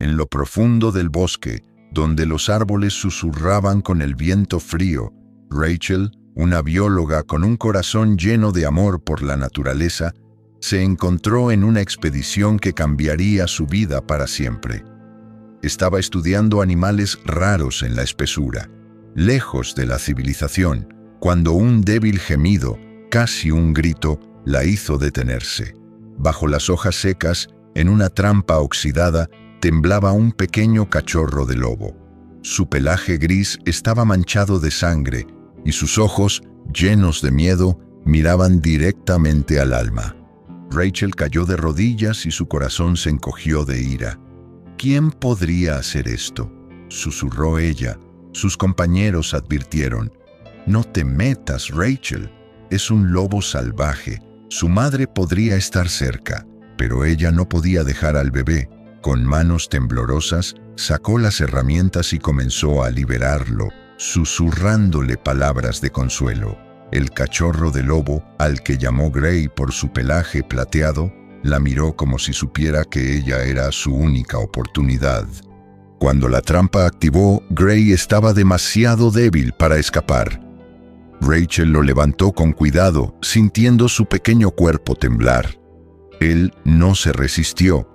En lo profundo del bosque, donde los árboles susurraban con el viento frío, Rachel, una bióloga con un corazón lleno de amor por la naturaleza, se encontró en una expedición que cambiaría su vida para siempre. Estaba estudiando animales raros en la espesura, lejos de la civilización, cuando un débil gemido, casi un grito, la hizo detenerse. Bajo las hojas secas, en una trampa oxidada, temblaba un pequeño cachorro de lobo. Su pelaje gris estaba manchado de sangre y sus ojos, llenos de miedo, miraban directamente al alma. Rachel cayó de rodillas y su corazón se encogió de ira. ¿Quién podría hacer esto?, susurró ella. Sus compañeros advirtieron: «No te metas, Rachel. Es un lobo salvaje. Su madre podría estar cerca». Pero ella no podía dejar al bebé. Con manos temblorosas, sacó las herramientas y comenzó a liberarlo, susurrándole palabras de consuelo. El cachorro de lobo, al que llamó Gray por su pelaje plateado, la miró como si supiera que ella era su única oportunidad. Cuando la trampa activó, Gray estaba demasiado débil para escapar. Rachel lo levantó con cuidado, sintiendo su pequeño cuerpo temblar. Él no se resistió,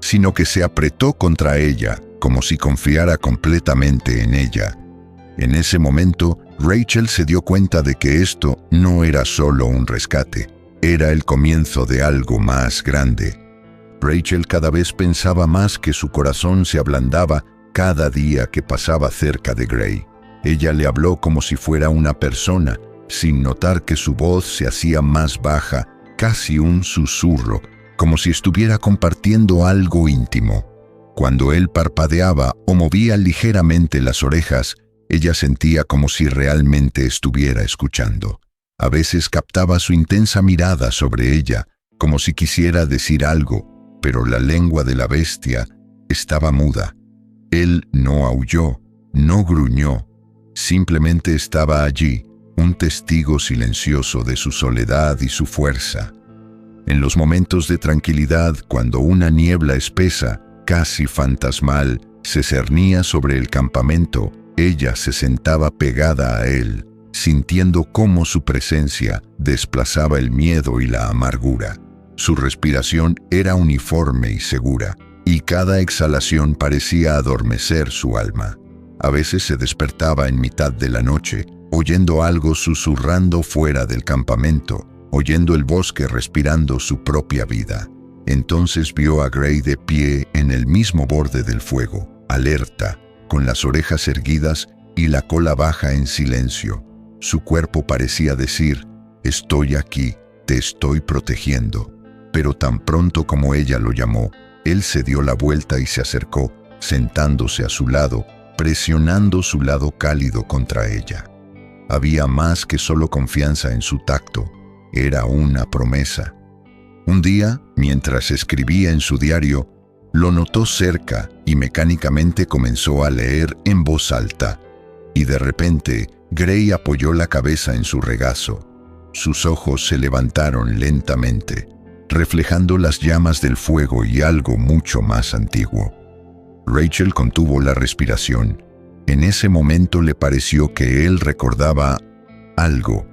sino que se apretó contra ella, como si confiara completamente en ella. En ese momento, Rachel se dio cuenta de que esto no era solo un rescate, era el comienzo de algo más grande. Rachel cada vez pensaba más que su corazón se ablandaba cada día que pasaba cerca de Gray. Ella le habló como si fuera una persona, sin notar que su voz se hacía más baja, casi un susurro, como si estuviera compartiendo algo íntimo. Cuando él parpadeaba o movía ligeramente las orejas, ella sentía como si realmente estuviera escuchando. A veces captaba su intensa mirada sobre ella, como si quisiera decir algo, pero la lengua de la bestia estaba muda. Él no aulló, no gruñó, simplemente estaba allí, un testigo silencioso de su soledad y su fuerza. En los momentos de tranquilidad, cuando una niebla espesa, casi fantasmal, se cernía sobre el campamento, ella se sentaba pegada a él, sintiendo cómo su presencia desplazaba el miedo y la amargura. Su respiración era uniforme y segura, y cada exhalación parecía adormecer su alma. A veces se despertaba en mitad de la noche, oyendo algo susurrando fuera del campamento, oyendo el bosque respirando su propia vida. Entonces vio a Gray de pie en el mismo borde del fuego, alerta, con las orejas erguidas y la cola baja en silencio. Su cuerpo parecía decir: «Estoy aquí, te estoy protegiendo». Pero tan pronto como ella lo llamó, él se dio la vuelta y se acercó, sentándose a su lado, presionando su lado cálido contra ella. Había más que solo confianza en su tacto. Era una promesa. Un día, mientras escribía en su diario, lo notó cerca y mecánicamente comenzó a leer en voz alta. Y de repente, Gray apoyó la cabeza en su regazo. Sus ojos se levantaron lentamente, reflejando las llamas del fuego y algo mucho más antiguo. Rachel contuvo la respiración. En ese momento le pareció que él recordaba algo.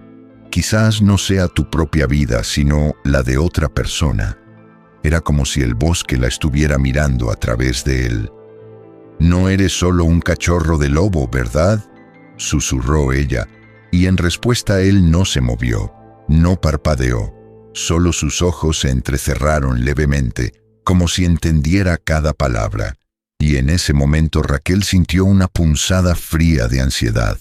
Quizás no sea tu propia vida, sino la de otra persona. Era como si el bosque la estuviera mirando a través de él. «No eres solo un cachorro de lobo, ¿verdad?», susurró ella, y en respuesta él no se movió, no parpadeó. Solo sus ojos se entrecerraron levemente, como si entendiera cada palabra. Y en ese momento Raquel sintió una punzada fría de ansiedad.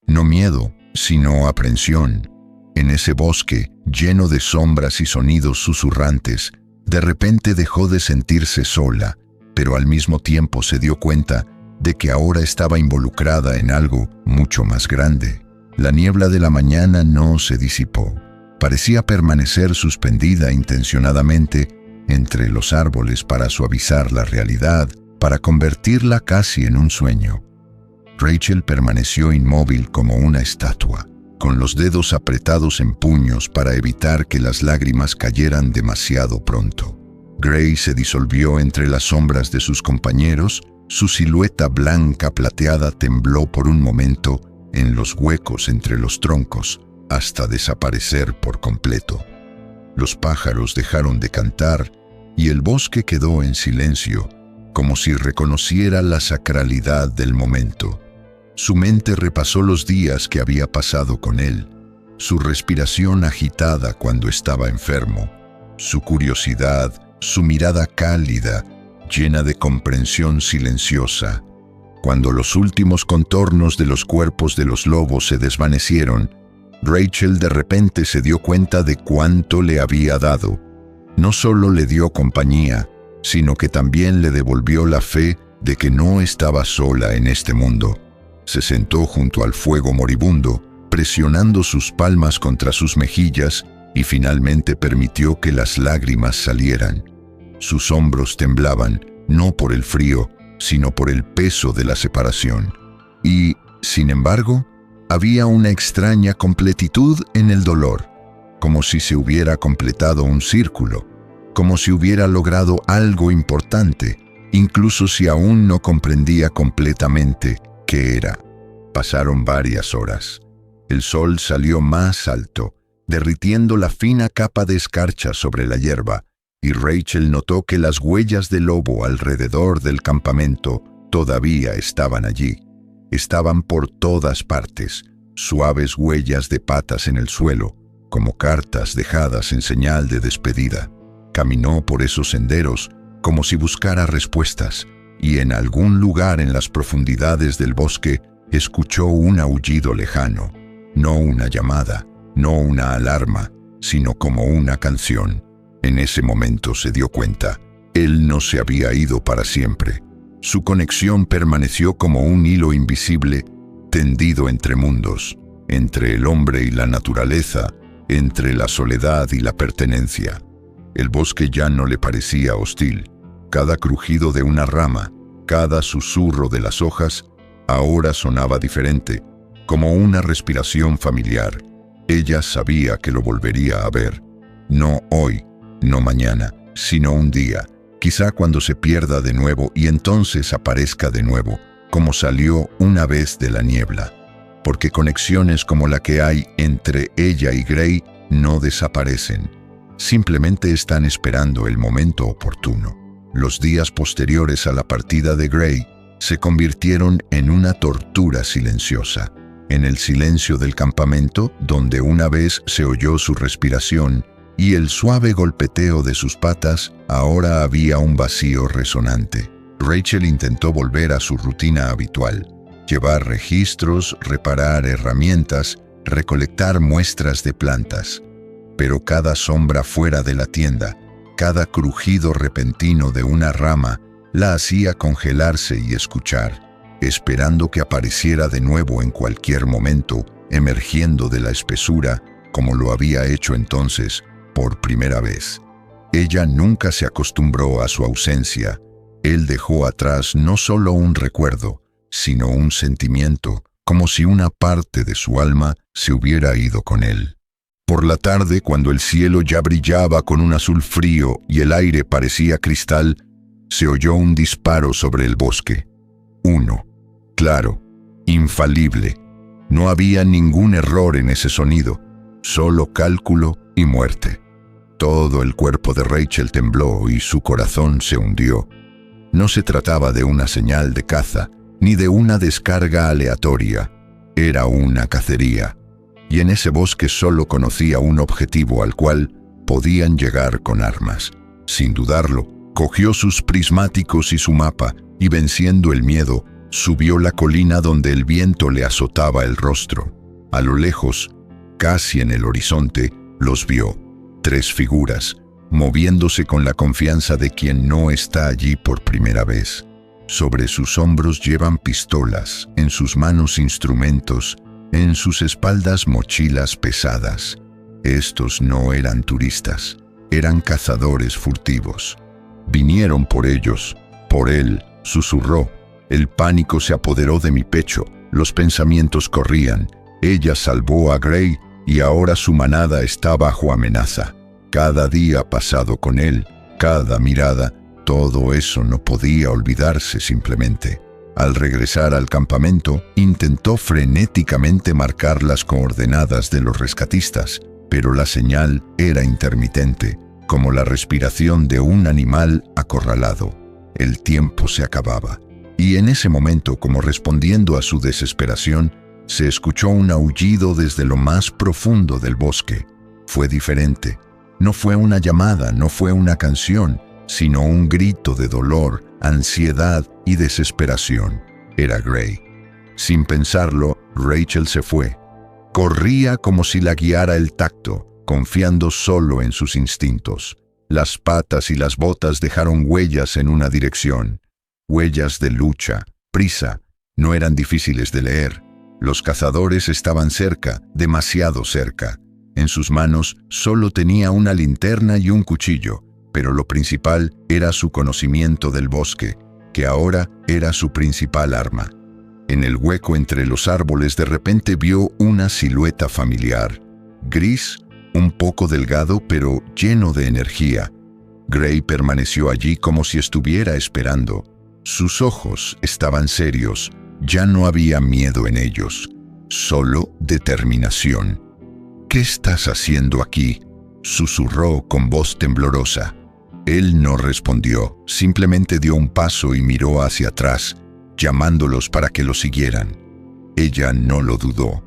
No miedo, sino aprensión. En ese bosque, lleno de sombras y sonidos susurrantes, de repente dejó de sentirse sola, pero al mismo tiempo se dio cuenta de que ahora estaba involucrada en algo mucho más grande. La niebla de la mañana no se disipó. Parecía permanecer suspendida intencionadamente entre los árboles para suavizar la realidad, para convertirla casi en un sueño. Rachel permaneció inmóvil como una estatua, con los dedos apretados en puños para evitar que las lágrimas cayeran demasiado pronto. Gray se disolvió entre las sombras de sus compañeros, su silueta blanca plateada tembló por un momento en los huecos entre los troncos, hasta desaparecer por completo. Los pájaros dejaron de cantar y el bosque quedó en silencio, como si reconociera la sacralidad del momento. Su mente repasó los días que había pasado con él, su respiración agitada cuando estaba enfermo, su curiosidad, su mirada cálida, llena de comprensión silenciosa. Cuando los últimos contornos de los cuerpos de los lobos se desvanecieron, Rachel de repente se dio cuenta de cuánto le había dado. No solo le dio compañía, sino que también le devolvió la fe de que no estaba sola en este mundo. Se sentó junto al fuego moribundo, presionando sus palmas contra sus mejillas y finalmente permitió que las lágrimas salieran. Sus hombros temblaban, no por el frío, sino por el peso de la separación. Y, sin embargo, había una extraña completitud en el dolor, como si se hubiera completado un círculo, como si hubiera logrado algo importante, incluso si aún no comprendía completamente qué era. Pasaron varias horas. El sol salió más alto, derritiendo la fina capa de escarcha sobre la hierba, y Rachel notó que las huellas del lobo alrededor del campamento todavía estaban allí. Estaban por todas partes, suaves huellas de patas en el suelo, como cartas dejadas en señal de despedida. Caminó por esos senderos como si buscara respuestas, y en algún lugar en las profundidades del bosque escuchó un aullido lejano, no una llamada, no una alarma, sino como una canción. En ese momento se dio cuenta, él no se había ido para siempre. Su conexión permaneció como un hilo invisible, tendido entre mundos, entre el hombre y la naturaleza, entre la soledad y la pertenencia. El bosque ya no le parecía hostil. Cada crujido de una rama, cada susurro de las hojas, ahora sonaba diferente, como una respiración familiar. Ella sabía que lo volvería a ver. No hoy, no mañana, sino un día, quizá cuando se pierda de nuevo y entonces aparezca de nuevo, como salió una vez de la niebla. Porque conexiones como la que hay entre ella y Gray no desaparecen. Simplemente están esperando el momento oportuno. Los días posteriores a la partida de Gray se convirtieron en una tortura silenciosa. En el silencio del campamento, donde una vez se oyó su respiración y el suave golpeteo de sus patas, ahora había un vacío resonante. Rachel intentó volver a su rutina habitual: llevar registros, reparar herramientas, recolectar muestras de plantas. Pero cada sombra fuera de la tienda, cada crujido repentino de una rama, la hacía congelarse y escuchar, esperando que apareciera de nuevo en cualquier momento, emergiendo de la espesura, como lo había hecho entonces, por primera vez. Ella nunca se acostumbró a su ausencia. Él dejó atrás no solo un recuerdo, sino un sentimiento, como si una parte de su alma se hubiera ido con él. Por la tarde, cuando el cielo ya brillaba con un azul frío y el aire parecía cristal, se oyó un disparo sobre el bosque. Uno, claro, infalible. No había ningún error en ese sonido, solo cálculo y muerte. Todo el cuerpo de Rachel tembló y su corazón se hundió. No se trataba de una señal de caza, ni de una descarga aleatoria. Era una cacería. Y en ese bosque solo conocía un objetivo al cual podían llegar con armas. Sin dudarlo, cogió sus prismáticos y su mapa, y venciendo el miedo, subió la colina donde el viento le azotaba el rostro. A lo lejos, casi en el horizonte, los vio. 3 figuras, moviéndose con la confianza de quien no está allí por primera vez. Sobre sus hombros llevan pistolas, en sus manos instrumentos, en sus espaldas mochilas pesadas. Estos no eran turistas, eran cazadores furtivos. Vinieron por ellos, por él, susurró. El pánico se apoderó de mi pecho, los pensamientos corrían. Ella salvó a Gray y ahora su manada está bajo amenaza. Cada día pasado con él, cada mirada, todo eso no podía olvidarse simplemente. Al regresar al campamento, intentó frenéticamente marcar las coordenadas de los rescatistas, pero la señal era intermitente, como la respiración de un animal acorralado. El tiempo se acababa, y en ese momento, como respondiendo a su desesperación, se escuchó un aullido desde lo más profundo del bosque. Fue diferente. No fue una llamada, no fue una canción, sino un grito de dolor, ansiedad y desesperación. Era Gray. Sin pensarlo, Rachel se fue. Corría como si la guiara el tacto, confiando solo en sus instintos. Las patas y las botas dejaron huellas en una dirección. Huellas de lucha, prisa. No eran difíciles de leer. Los cazadores estaban cerca, demasiado cerca. En sus manos solo tenía una linterna y un cuchillo, pero lo principal era su conocimiento del bosque, que ahora era su principal arma. En el hueco entre los árboles de repente vio una silueta familiar, gris, un poco delgado pero lleno de energía. Gray permaneció allí como si estuviera esperando. Sus ojos estaban serios, ya no había miedo en ellos, solo determinación. «¿Qué estás haciendo aquí?», susurró con voz temblorosa. Él no respondió, simplemente dio un paso y miró hacia atrás, llamándolos para que lo siguieran. Ella no lo dudó.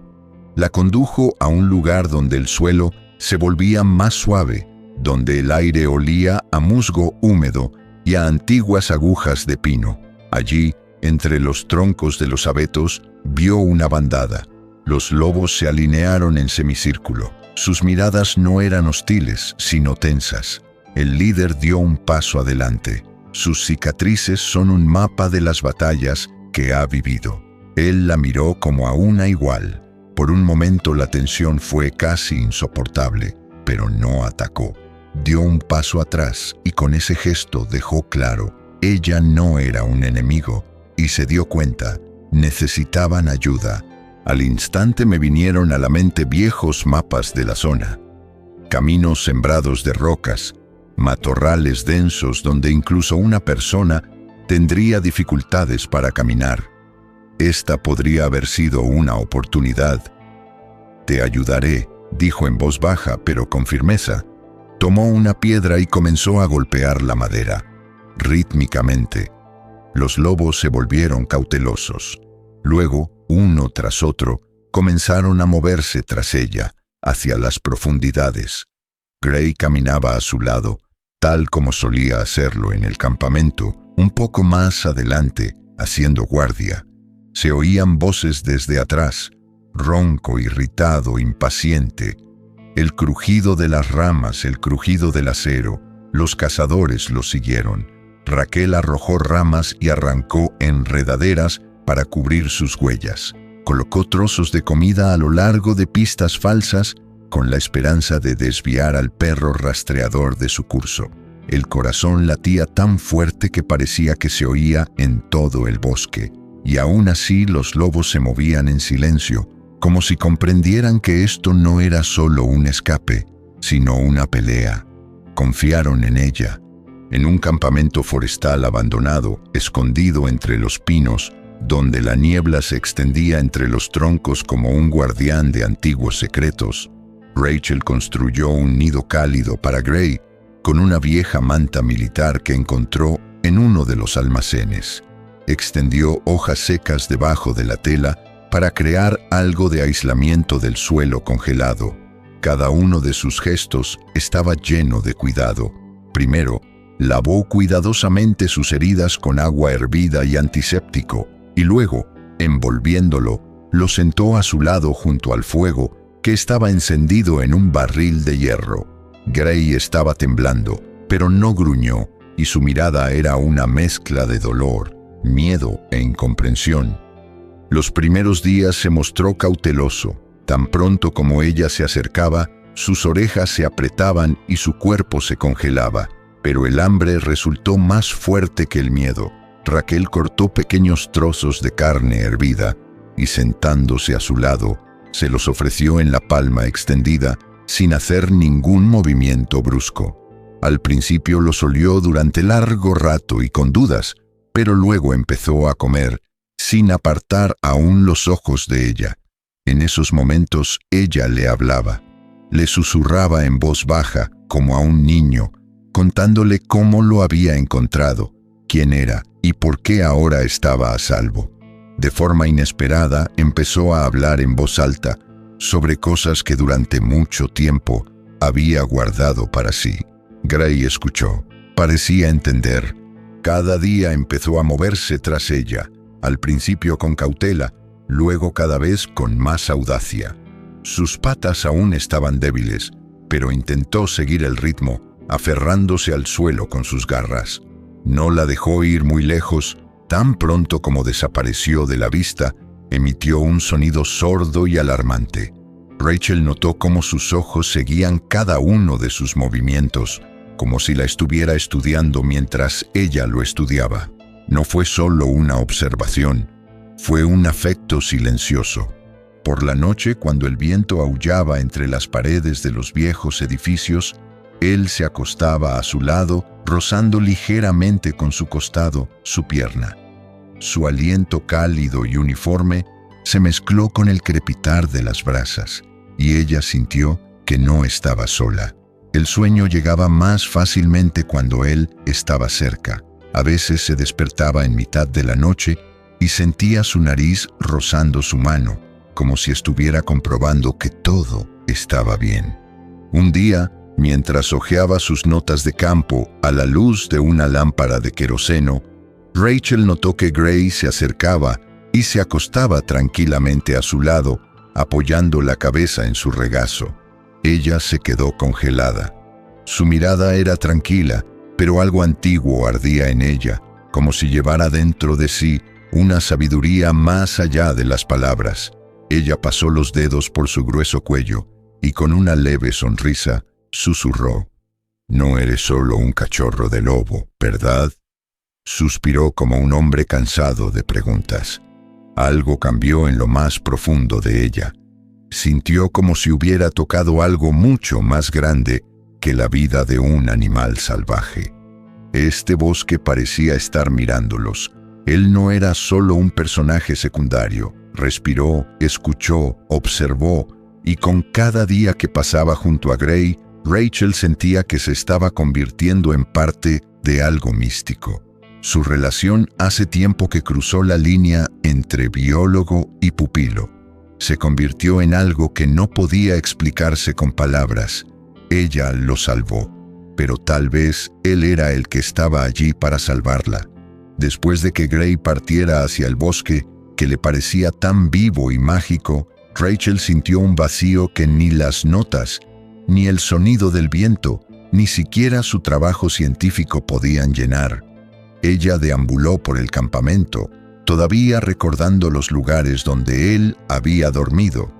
La condujo a un lugar donde el suelo se volvía más suave, donde el aire olía a musgo húmedo y a antiguas agujas de pino. Allí, entre los troncos de los abetos, vio una bandada. Los lobos se alinearon en semicírculo. Sus miradas no eran hostiles, sino tensas. El líder dio un paso adelante. Sus cicatrices son un mapa de las batallas que ha vivido. Él la miró como a una igual. Por un momento la tensión fue casi insoportable, pero no atacó. Dio un paso atrás y con ese gesto dejó claro, ella no era un enemigo, y se dio cuenta, necesitaban ayuda. Al instante me vinieron a la mente viejos mapas de la zona. Caminos sembrados de rocas, matorrales densos donde incluso una persona tendría dificultades para caminar. Esta podría haber sido una oportunidad. «Te ayudaré», dijo en voz baja pero con firmeza. Tomó una piedra y comenzó a golpear la madera, rítmicamente. Los lobos se volvieron cautelosos. Luego, uno tras otro, comenzaron a moverse tras ella, hacia las profundidades. Gray caminaba a su lado, tal como solía hacerlo en el campamento, un poco más adelante, haciendo guardia. Se oían voces desde atrás, ronco, irritado, impaciente. El crujido de las ramas, el crujido del acero. Los cazadores lo siguieron. Raquel arrojó ramas y arrancó enredaderas para cubrir sus huellas. Colocó trozos de comida a lo largo de pistas falsas con la esperanza de desviar al perro rastreador de su curso. El corazón latía tan fuerte que parecía que se oía en todo el bosque, y aún así los lobos se movían en silencio, como si comprendieran que esto no era solo un escape, sino una pelea. Confiaron en ella. En un campamento forestal abandonado, escondido entre los pinos, donde la niebla se extendía entre los troncos como un guardián de antiguos secretos, Rachel construyó un nido cálido para Gray con una vieja manta militar que encontró en uno de los almacenes. Extendió hojas secas debajo de la tela para crear algo de aislamiento del suelo congelado. Cada uno de sus gestos estaba lleno de cuidado. Primero, lavó cuidadosamente sus heridas con agua hervida y antiséptico, y luego, envolviéndolo, lo sentó a su lado junto al fuego que estaba encendido en un barril de hierro. Gray estaba temblando, pero no gruñó, y su mirada era una mezcla de dolor, miedo e incomprensión. Los primeros días se mostró cauteloso. Tan pronto como ella se acercaba, sus orejas se apretaban y su cuerpo se congelaba, pero el hambre resultó más fuerte que el miedo. Raquel cortó pequeños trozos de carne hervida y, sentándose a su lado, se los ofreció en la palma extendida sin hacer ningún movimiento brusco. Al principio los olió durante largo rato y con dudas, pero luego empezó a comer, sin apartar aún los ojos de ella. En esos momentos ella le hablaba. Le susurraba en voz baja, como a un niño, contándole cómo lo había encontrado, quién era y por qué ahora estaba a salvo. De forma inesperada empezó a hablar en voz alta sobre cosas que durante mucho tiempo había guardado para sí. Gray escuchó. Parecía entender. Cada día empezó a moverse tras ella, al principio con cautela, luego cada vez con más audacia. Sus patas aún estaban débiles, pero intentó seguir el ritmo, aferrándose al suelo con sus garras. No la dejó ir muy lejos. Tan pronto como desapareció de la vista, emitió un sonido sordo y alarmante. Rachel notó cómo sus ojos seguían cada uno de sus movimientos, como si la estuviera estudiando mientras ella lo estudiaba. No fue solo una observación, fue un afecto silencioso. Por la noche, cuando el viento aullaba entre las paredes de los viejos edificios, él se acostaba a su lado, rozando ligeramente con su costado su pierna. Su aliento cálido y uniforme se mezcló con el crepitar de las brasas, y ella sintió que no estaba sola. El sueño llegaba más fácilmente cuando él estaba cerca. A veces se despertaba en mitad de la noche y sentía su nariz rozando su mano, como si estuviera comprobando que todo estaba bien. Un día, mientras hojeaba sus notas de campo a la luz de una lámpara de queroseno, Rachel notó que Gray se acercaba y se acostaba tranquilamente a su lado, apoyando la cabeza en su regazo. Ella se quedó congelada. Su mirada era tranquila, pero algo antiguo ardía en ella, como si llevara dentro de sí una sabiduría más allá de las palabras. Ella pasó los dedos por su grueso cuello y con una leve sonrisa susurró: «No eres solo un cachorro de lobo, ¿verdad?». Suspiró como un hombre cansado de preguntas. Algo cambió en lo más profundo de ella. Sintió como si hubiera tocado algo mucho más grande que la vida de un animal salvaje. Este bosque parecía estar mirándolos. Él no era solo un personaje secundario. Respiró, escuchó, observó, y con cada día que pasaba junto a Gray, Rachel sentía que se estaba convirtiendo en parte de algo místico. Su relación hace tiempo que cruzó la línea entre biólogo y pupilo. Se convirtió en algo que no podía explicarse con palabras. Ella lo salvó, pero tal vez él era el que estaba allí para salvarla. Después de que Gray partiera hacia el bosque, que le parecía tan vivo y mágico, Rachel sintió un vacío que ni las notas, ni el sonido del viento, ni siquiera su trabajo científico podían llenar. Ella deambuló por el campamento, todavía recordando los lugares donde él había dormido,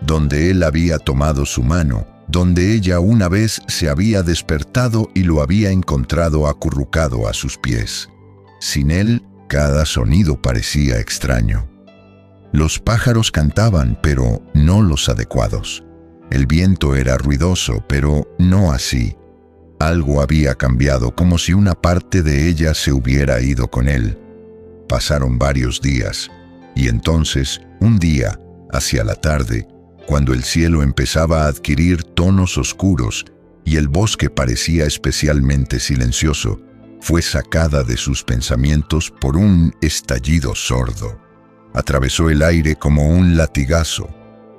donde él había tomado su mano, donde ella una vez se había despertado y lo había encontrado acurrucado a sus pies. Sin él, cada sonido parecía extraño. Los pájaros cantaban, pero no los adecuados. El viento era ruidoso, pero no así. Algo había cambiado, como si una parte de ella se hubiera ido con él. Pasaron varios días, y entonces, un día, hacia la tarde, cuando el cielo empezaba a adquirir tonos oscuros y el bosque parecía especialmente silencioso, fue sacada de sus pensamientos por un estallido sordo. Atravesó el aire como un latigazo.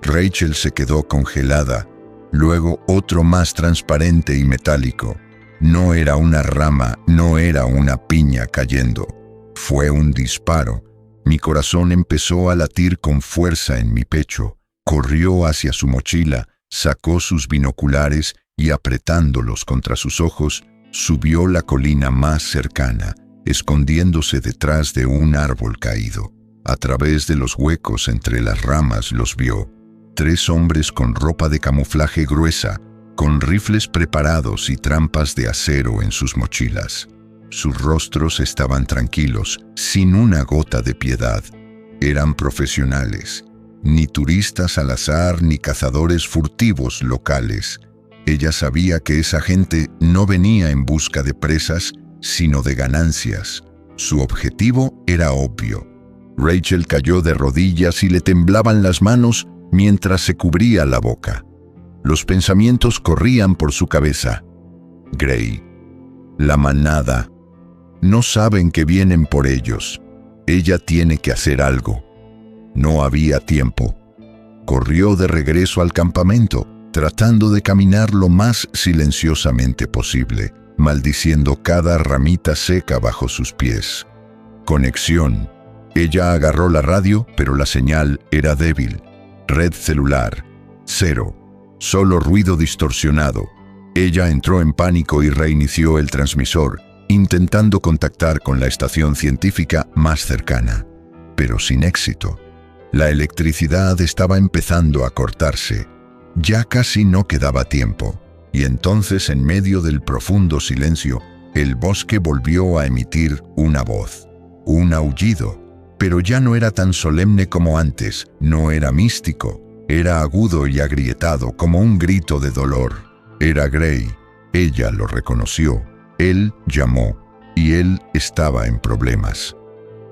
Rachel se quedó congelada, luego otro más transparente y metálico. No era una rama, no era una piña cayendo. Fue un disparo. Mi corazón empezó a latir con fuerza en mi pecho. Corrió hacia su mochila, sacó sus binoculares y apretándolos contra sus ojos, subió la colina más cercana, escondiéndose detrás de un árbol caído. A través de los huecos entre las ramas los vio. 3 hombres con ropa de camuflaje gruesa, con rifles preparados y trampas de acero en sus mochilas. Sus rostros estaban tranquilos, sin una gota de piedad. Eran profesionales, ni turistas al azar ni cazadores furtivos locales. Ella sabía que esa gente no venía en busca de presas, sino de ganancias. Su objetivo era obvio. Rachel cayó de rodillas y le temblaban las manos mientras se cubría la boca. Los pensamientos corrían por su cabeza. Gray, la manada. No saben que vienen por ellos. Ella tiene que hacer algo. No había tiempo. Corrió de regreso al campamento, tratando de caminar lo más silenciosamente posible, maldiciendo cada ramita seca bajo sus pies. Conexión. Ella agarró la radio, pero la señal era débil. Red celular. 0. Solo ruido distorsionado. Ella entró en pánico y reinició el transmisor, intentando contactar con la estación científica más cercana, pero sin éxito. La electricidad estaba empezando a cortarse. Ya casi no quedaba tiempo, y entonces, en medio del profundo silencio, el bosque volvió a emitir una voz, un aullido, pero ya no era tan solemne como antes, no era místico, era agudo y agrietado como un grito de dolor. Era Gray. Ella lo reconoció. Él llamó, y él estaba en problemas.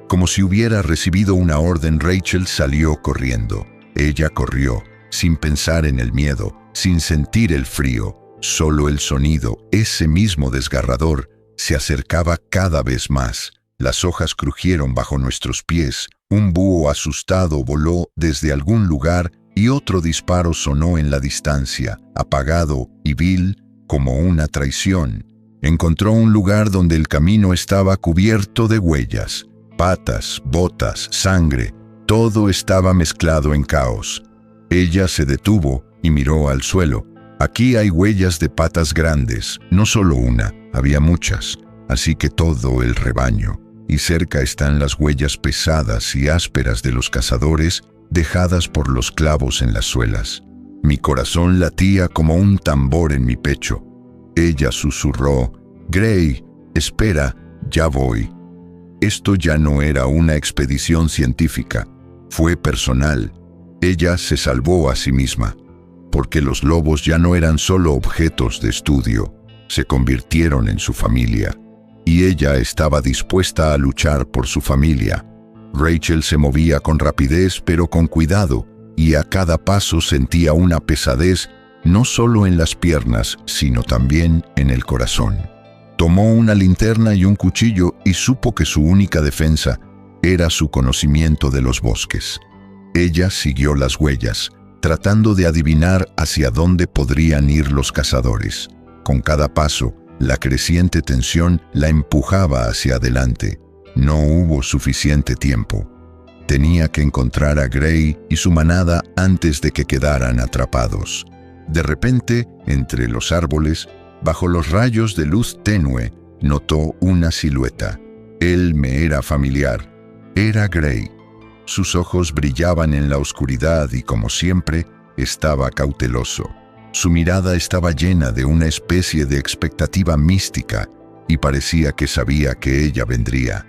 Como si hubiera recibido una orden, Rachel salió corriendo. Ella corrió, sin pensar en el miedo, sin sentir el frío. Solo el sonido, ese mismo desgarrador, se acercaba cada vez más. Las hojas crujieron bajo nuestros pies. Un búho asustado voló desde algún lugar y otro disparo sonó en la distancia, apagado y vil como una traición. Encontró un lugar donde el camino estaba cubierto de huellas, patas, botas, sangre, todo estaba mezclado en caos. Ella se detuvo y miró al suelo. Aquí hay huellas de patas grandes, no solo una, había muchas, así que todo el rebaño. Y cerca están las huellas pesadas y ásperas de los cazadores, dejadas por los clavos en las suelas. Mi corazón latía como un tambor en mi pecho. Ella susurró, «Gray, espera, ya voy». Esto ya no era una expedición científica, fue personal. Ella se salvó a sí misma, porque los lobos ya no eran solo objetos de estudio, se convirtieron en su familia. Y ella estaba dispuesta a luchar por su familia. Rachel se movía con rapidez pero con cuidado, y a cada paso sentía una pesadez no solo en las piernas, sino también en el corazón. Tomó una linterna y un cuchillo y supo que su única defensa era su conocimiento de los bosques. Ella siguió las huellas, tratando de adivinar hacia dónde podrían ir los cazadores. Con cada paso, la creciente tensión la empujaba hacia adelante. No hubo suficiente tiempo. Tenía que encontrar a Gray y su manada antes de que quedaran atrapados. De repente, entre los árboles, bajo los rayos de luz tenue, notó una silueta. Él me era familiar. Era Gray. Sus ojos brillaban en la oscuridad y, como siempre, estaba cauteloso. Su mirada estaba llena de una especie de expectativa mística y parecía que sabía que ella vendría.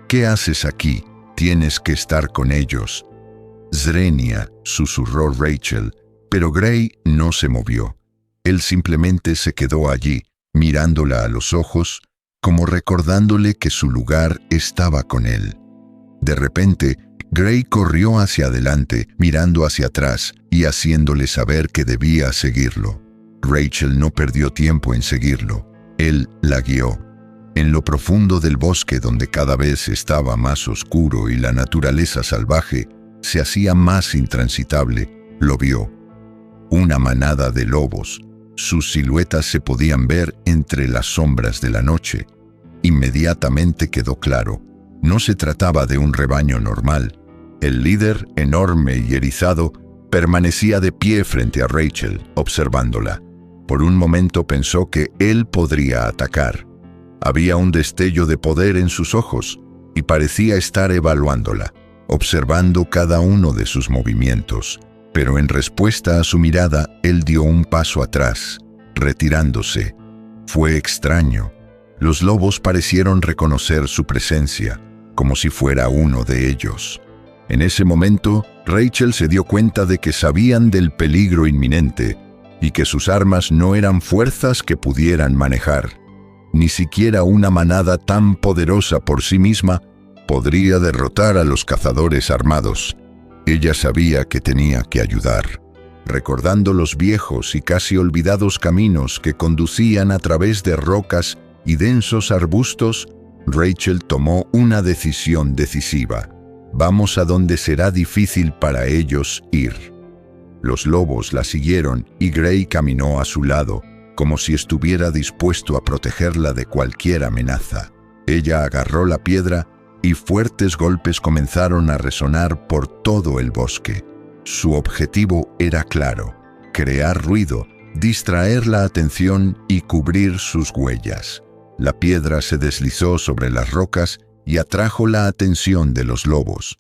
«¿Qué haces aquí? Tienes que estar con ellos». «Zrenia», susurró Rachel, pero Gray no se movió. Él simplemente se quedó allí, mirándola a los ojos, como recordándole que su lugar estaba con él. De repente, Gray corrió hacia adelante, mirando hacia atrás y haciéndole saber que debía seguirlo. Rachel no perdió tiempo en seguirlo. Él la guió. En lo profundo del bosque, donde cada vez estaba más oscuro y la naturaleza salvaje se hacía más intransitable, lo vio. Una manada de lobos. Sus siluetas se podían ver entre las sombras de la noche. Inmediatamente quedó claro. No se trataba de un rebaño normal. El líder, enorme y erizado, permanecía de pie frente a Rachel, observándola. Por un momento pensó que él podría atacar. Había un destello de poder en sus ojos y parecía estar evaluándola, observando cada uno de sus movimientos. Pero en respuesta a su mirada, él dio un paso atrás, retirándose. Fue extraño. Los lobos parecieron reconocer su presencia, como si fuera uno de ellos. En ese momento, Rachel se dio cuenta de que sabían del peligro inminente, y que sus armas no eran fuerzas que pudieran manejar. Ni siquiera una manada tan poderosa por sí misma podría derrotar a los cazadores armados. Ella sabía que tenía que ayudar. Recordando los viejos y casi olvidados caminos que conducían a través de rocas y densos arbustos, Rachel tomó una decisión decisiva. Vamos a donde será difícil para ellos ir. Los lobos la siguieron y Gray caminó a su lado, como si estuviera dispuesto a protegerla de cualquier amenaza. Ella agarró la piedra y fuertes golpes comenzaron a resonar por todo el bosque. Su objetivo era claro: crear ruido, distraer la atención y cubrir sus huellas. La piedra se deslizó sobre las rocas y atrajo la atención de los lobos.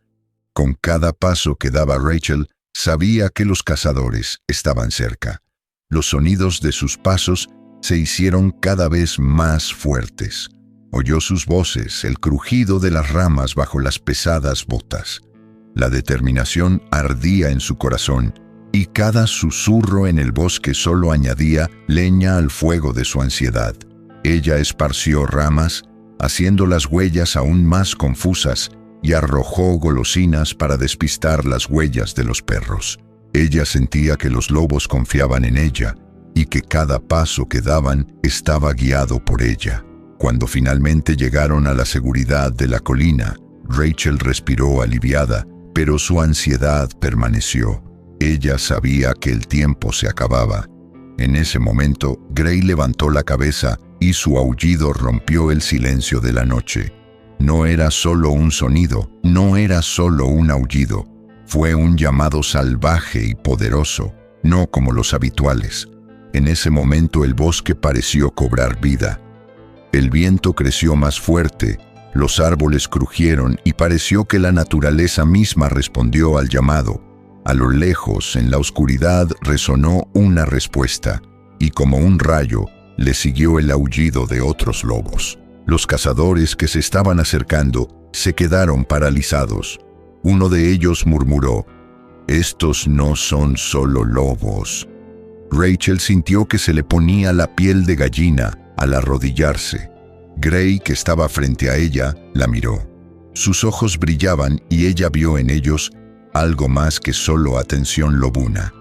Con cada paso que daba Rachel, sabía que los cazadores estaban cerca. Los sonidos de sus pasos se hicieron cada vez más fuertes. Oyó sus voces, el crujido de las ramas bajo las pesadas botas. La determinación ardía en su corazón, y cada susurro en el bosque solo añadía leña al fuego de su ansiedad. Ella esparció ramas, haciendo las huellas aún más confusas, y arrojó golosinas para despistar las huellas de los perros. Ella sentía que los lobos confiaban en ella, y que cada paso que daban estaba guiado por ella. Cuando finalmente llegaron a la seguridad de la colina, Rachel respiró aliviada, pero su ansiedad permaneció. Ella sabía que el tiempo se acababa. En ese momento, Gray levantó la cabeza y su aullido rompió el silencio de la noche. No era solo un sonido, no era solo un aullido. Fue un llamado salvaje y poderoso, no como los habituales. En ese momento el bosque pareció cobrar vida. El viento creció más fuerte, los árboles crujieron y pareció que la naturaleza misma respondió al llamado. A lo lejos, en la oscuridad, resonó una respuesta, y como un rayo, le siguió el aullido de otros lobos. Los cazadores que se estaban acercando se quedaron paralizados. Uno de ellos murmuró: «Estos no son solo lobos». Rachel sintió que se le ponía la piel de gallina al arrodillarse. Gray, que estaba frente a ella, la miró. Sus ojos brillaban y ella vio en ellos algo más que solo atención lobuna.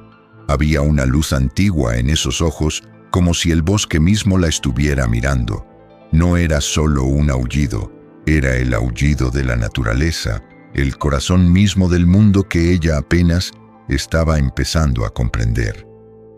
Había una luz antigua en esos ojos, como si el bosque mismo la estuviera mirando. No era solo un aullido, era el aullido de la naturaleza, el corazón mismo del mundo que ella apenas estaba empezando a comprender.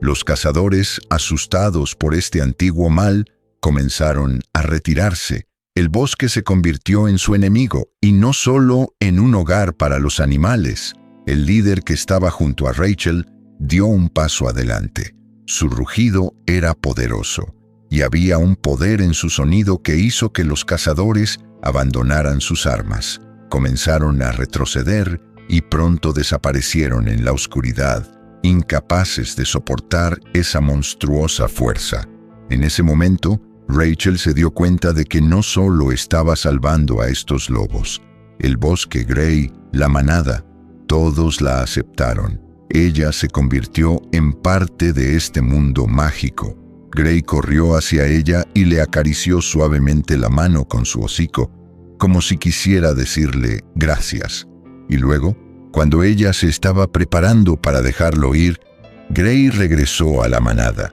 Los cazadores, asustados por este antiguo mal, comenzaron a retirarse. El bosque se convirtió en su enemigo, y no solo en un hogar para los animales. El líder que estaba junto a Rachel dio un paso adelante. Su rugido era poderoso, y había un poder en su sonido que hizo que los cazadores abandonaran sus armas. Comenzaron a retroceder y pronto desaparecieron en la oscuridad, incapaces de soportar esa monstruosa fuerza. En ese momento, Rachel se dio cuenta de que no solo estaba salvando a estos lobos. El bosque, Gray, la manada, todos la aceptaron. Ella se convirtió en parte de este mundo mágico. Gray corrió hacia ella y le acarició suavemente la mano con su hocico, como si quisiera decirle gracias. Y luego, cuando ella se estaba preparando para dejarlo ir, Gray regresó a la manada.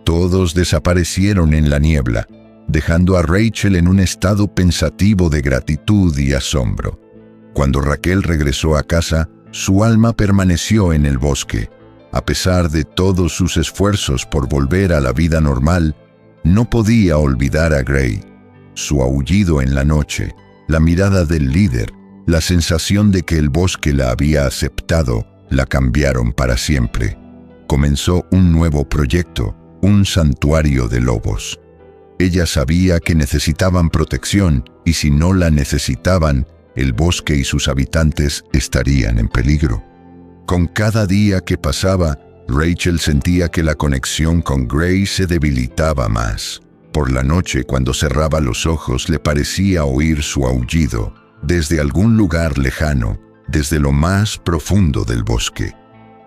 Todos desaparecieron en la niebla, dejando a Rachel en un estado pensativo de gratitud y asombro. Cuando Raquel regresó a casa, su alma permaneció en el bosque. A pesar de todos sus esfuerzos por volver a la vida normal, no podía olvidar a Gray. Su aullido en la noche, la mirada del líder, la sensación de que el bosque la había aceptado, la cambiaron para siempre. Comenzó un nuevo proyecto, un santuario de lobos. Ella sabía que necesitaban protección y si no la necesitaban, el bosque y sus habitantes estarían en peligro. Con cada día que pasaba, Rachel sentía que la conexión con Gray se debilitaba más. Por la noche, cuando cerraba los ojos, le parecía oír su aullido, desde algún lugar lejano, desde lo más profundo del bosque.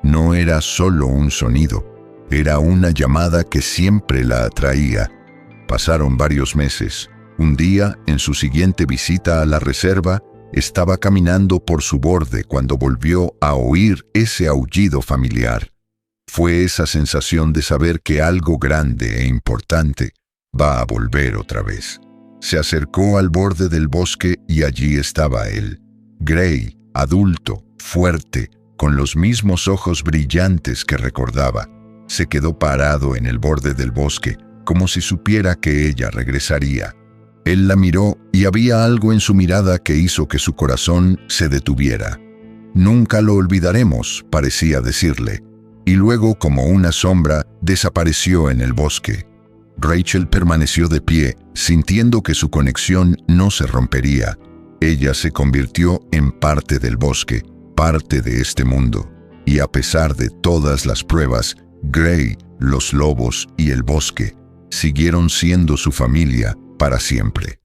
No era solo un sonido, Era una llamada que siempre la atraía. Pasaron varios meses. Un día, en su siguiente visita a la reserva, estaba caminando por su borde cuando volvió a oír ese aullido familiar. Fue esa sensación de saber que algo grande e importante va a volver otra vez. Se acercó al borde del bosque y allí estaba él. Gray, adulto, fuerte, con los mismos ojos brillantes que recordaba. Se quedó parado en el borde del bosque, como si supiera que ella regresaría. Él la miró y había algo en su mirada que hizo que su corazón se detuviera. «Nunca lo olvidaremos», parecía decirle, y luego, como una sombra, desapareció en el bosque. Rachel permaneció de pie, sintiendo que su conexión no se rompería. Ella se convirtió en parte del bosque, parte de este mundo. Y a pesar de todas las pruebas, Gray, los lobos y el bosque siguieron siendo su familia para siempre.